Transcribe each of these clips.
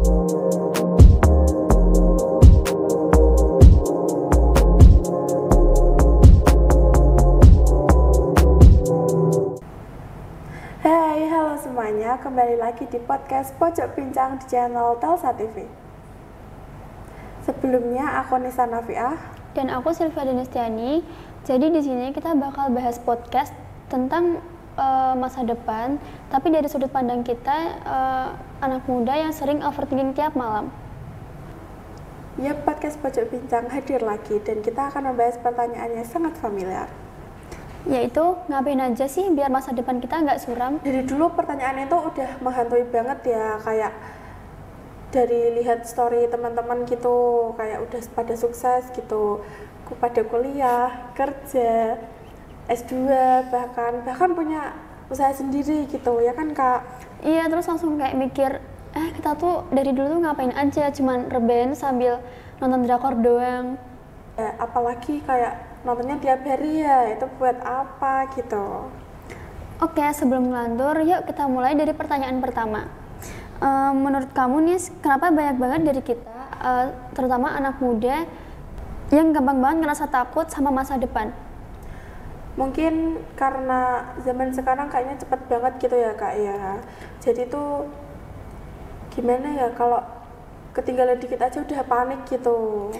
Hai, halo semuanya, kembali lagi di podcast Pojok Bincang di channel Telsa TV. Sebelumnya aku Nisa Nafiah dan aku Sylvia Denistiani. Jadi di sini kita bakal bahas podcast tentang masa depan, tapi dari sudut pandang kita anak muda yang sering overthinking tiap malam. Ya, podcast Pojok Bincang hadir lagi dan kita akan membahas pertanyaan yang sangat familiar. Yaitu, ngapain aja sih biar masa depan kita nggak suram? Dari dulu pertanyaan itu udah menghantui banget ya, kayak dari lihat story teman-teman gitu, kayak udah pada sukses gitu, pada kuliah, kerja, S2, bahkan punya usaha sendiri gitu, ya kan Kak? Iya, terus langsung kayak mikir, kita tuh dari dulu tuh ngapain aja, cuman rebahan sambil nonton drakor doang. Ya, apalagi kayak nontonnya tiap hari ya, itu buat apa gitu. Oke, sebelum ngelantur, yuk kita mulai dari pertanyaan pertama. Menurut kamu nih, kenapa banyak banget dari kita, terutama anak muda, yang gampang banget ngerasa takut sama masa depan? Mungkin karena zaman sekarang kayaknya cepet banget gitu ya Kak ya. Jadi tuh gimana ya, kalau ketinggalan dikit aja udah panik gitu.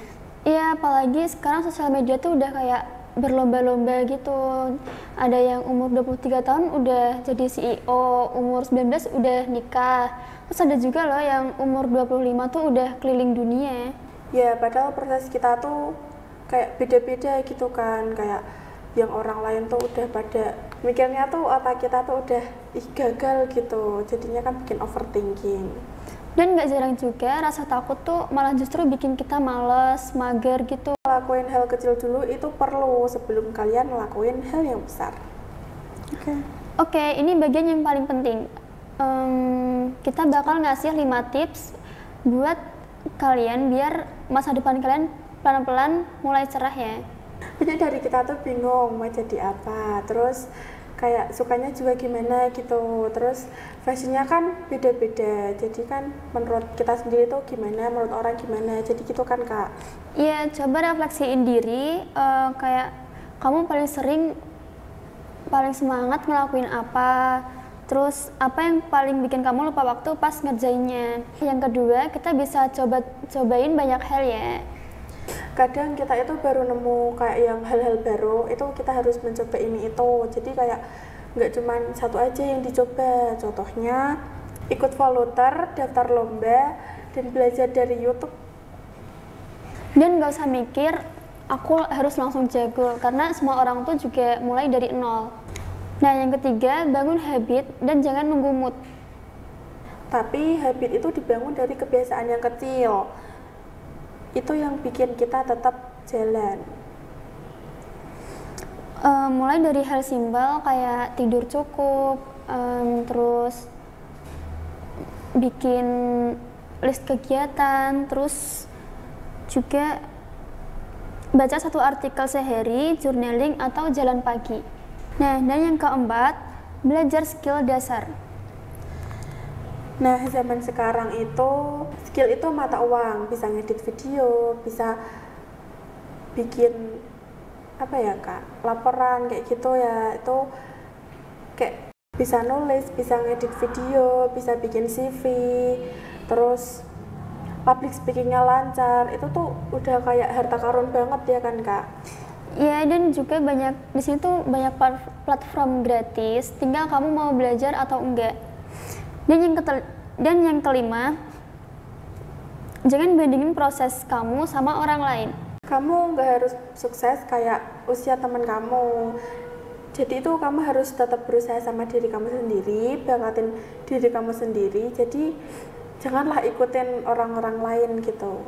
Iya, apalagi sekarang sosial media tuh udah kayak berlomba-lomba gitu. Ada yang umur 23 tahun udah jadi CEO, umur 19 udah nikah. Terus ada juga loh yang umur 25 tuh udah keliling dunia. Ya, padahal proses kita tuh kayak beda-beda gitu kan. Kayak yang orang lain tuh udah pada mikirnya tuh otak kita tuh udah gagal gitu. Jadinya kan bikin overthinking. Dan gak jarang juga rasa takut tuh malah justru bikin kita males, mager gitu. Lakuin hal kecil dulu itu perlu sebelum kalian ngelakuin hal yang besar. Oke, ini bagian yang paling penting. Kita bakal ngasih 5 tips buat kalian biar masa depan kalian pelan-pelan mulai cerah ya. Banyak dari kita tuh bingung mau jadi apa, terus kayak sukanya juga gimana gitu, terus fashionnya kan beda-beda, jadi kan menurut kita sendiri tuh gimana, menurut orang gimana, jadi gitu kan Kak. Iya, coba refleksiin diri, kayak kamu paling semangat ngelakuin apa, terus apa yang paling bikin kamu lupa waktu pas ngerjainnya. Yang kedua, kita bisa cobain banyak hal ya. Kadang kita itu baru nemu kayak yang hal-hal baru, itu kita harus mencoba ini itu, jadi kayak nggak cuma satu aja yang dicoba. Contohnya ikut volunteer, daftar lomba, dan belajar dari YouTube. Dan nggak usah mikir aku harus langsung jago, karena semua orang tuh juga mulai dari nol. Nah, yang ketiga, bangun habit dan jangan nunggu mood. Tapi habit itu dibangun dari kebiasaan yang kecil, itu yang bikin kita tetap jalan. Mulai dari hal simpel kayak tidur cukup, terus bikin list kegiatan, terus juga baca 1 artikel sehari, journaling atau jalan pagi. Nah, dan yang keempat, belajar skill dasar. Nah, zaman sekarang itu skill itu mata uang, bisa ngedit video, bisa bikin apa ya Kak, laporan kayak gitu ya, itu kayak bisa nulis, bisa ngedit video, bisa bikin CV, terus public speakingnya lancar, itu tuh udah kayak harta karun banget ya kan Kak. Ya, dan juga di sini tuh banyak platform gratis, tinggal kamu mau belajar atau enggak. Dan yang kelima, jangan bandingin proses kamu sama orang lain. Kamu nggak harus sukses kayak usia teman kamu. Jadi itu kamu harus tetap berusaha sama diri kamu sendiri, banggatin diri kamu sendiri. Jadi janganlah ikutin orang-orang lain gitu.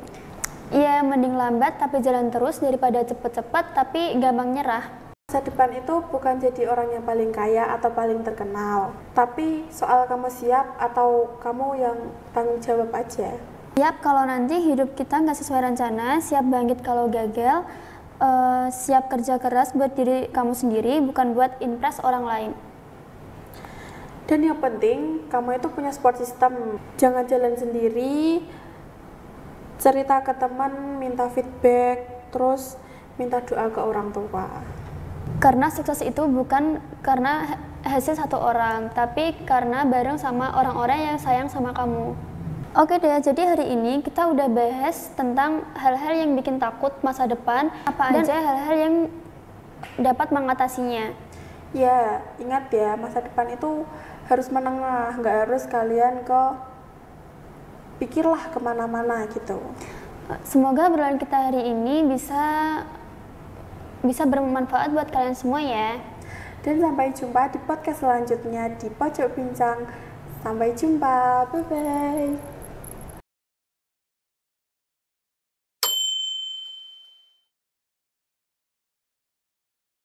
Iya, mending lambat tapi jalan terus daripada cepet-cepet tapi gampang nyerah. Masa depan itu bukan jadi orang yang paling kaya atau paling terkenal, tapi soal kamu siap atau kamu yang tanggung jawab aja. Siap kalau nanti hidup kita nggak sesuai rencana, siap bangkit kalau gagal, siap kerja keras buat diri kamu sendiri, bukan buat impress orang lain. Dan yang penting kamu itu punya support system, jangan jalan sendiri, cerita ke teman, minta feedback, terus minta doa ke orang tua. Karena sukses itu bukan karena hasil satu orang, tapi karena bareng sama orang-orang yang sayang sama kamu. Oke deh, jadi hari ini kita udah bahas tentang hal-hal yang bikin takut masa depan, apa aja hal-hal yang dapat mengatasinya. Ya, ingat ya, masa depan itu harus menengah, nggak harus kalian pikirlah kemana-mana gitu. Semoga obrolan kita hari ini bisa bermanfaat buat kalian semua ya. Dan sampai jumpa di podcast selanjutnya di Pojok Bincang. Sampai jumpa, bye-bye.